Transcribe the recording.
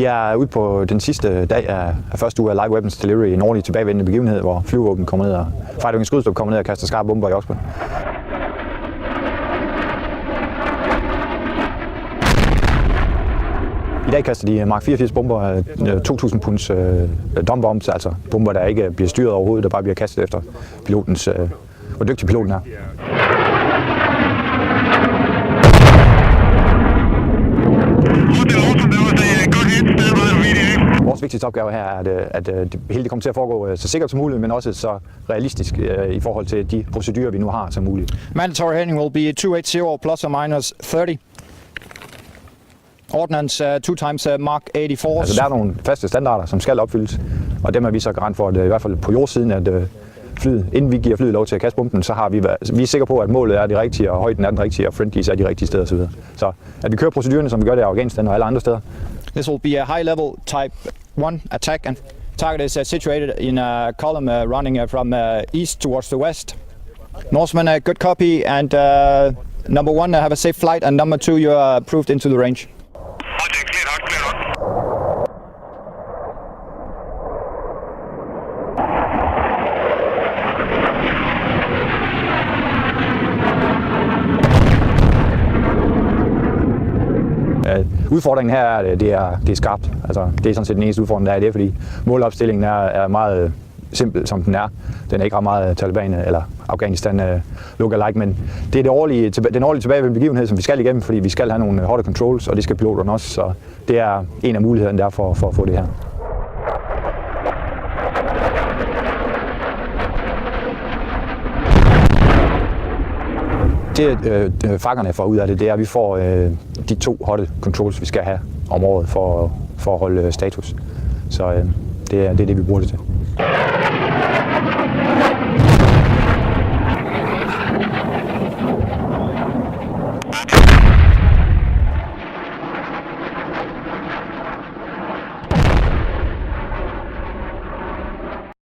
er ude på den sidste dag af første uge af Live Weapons Delivery, en årlig tilbagevendende begivenhed, hvor flyvåben kommer ned og Fighting Skrydstrup kommer ned og kaster skarpe bomber i Oksbøl. I dag kaster de Mark 84 bomber, 2000 punds dump bombs, altså bomber, der ikke bliver styret overhovedet, der bare bliver kastet efter pilotens, hvor dygtig piloten er. Vores vigtigste opgave her er, at det hele kommer til at foregå så sikkert som muligt, men også så realistisk i forhold til de procedurer, vi nu har som muligt. Mandatory heading will be 280 plus or minus 30. Ordnance 2 times Mark 84. Altså der er nogle faste standarder, som skal opfyldes, og dem er vi så garant for, at i hvert fald på jordsiden, at flyet, inden vi giver flyet lov til at kaste bomben, så har vi er sikre på, at målet er det rigtige, og højden er den rigtige, og friendlies er de rigtige steder osv. Så at vi kører procedurerne, som vi gør det i Afghanistan og alle andre steder. This will be a high-level type 1 attack, and target is situated in a column running from east towards the west. Norseman, good copy, and number 1, have a safe flight, and number 2, you are approved into the range. Udfordringen her er, at det er skarpt. Altså, det er sådan set den eneste udfordring, der er det, fordi målopstillingen er meget simpel, som den er. Den er ikke ret meget Taliban eller Afghanistan look-alike, men det er den årlige tilbagevendende begivenhed, som vi skal igennem, fordi vi skal have nogle hot controls, og det skal piloterne også, så det er en af mulighederne der for at få det her. Det fakkerne får ud af det, det er, at vi får de 2 hot controls, vi skal have om året for at holde status. Så det er det, vi bruger det til.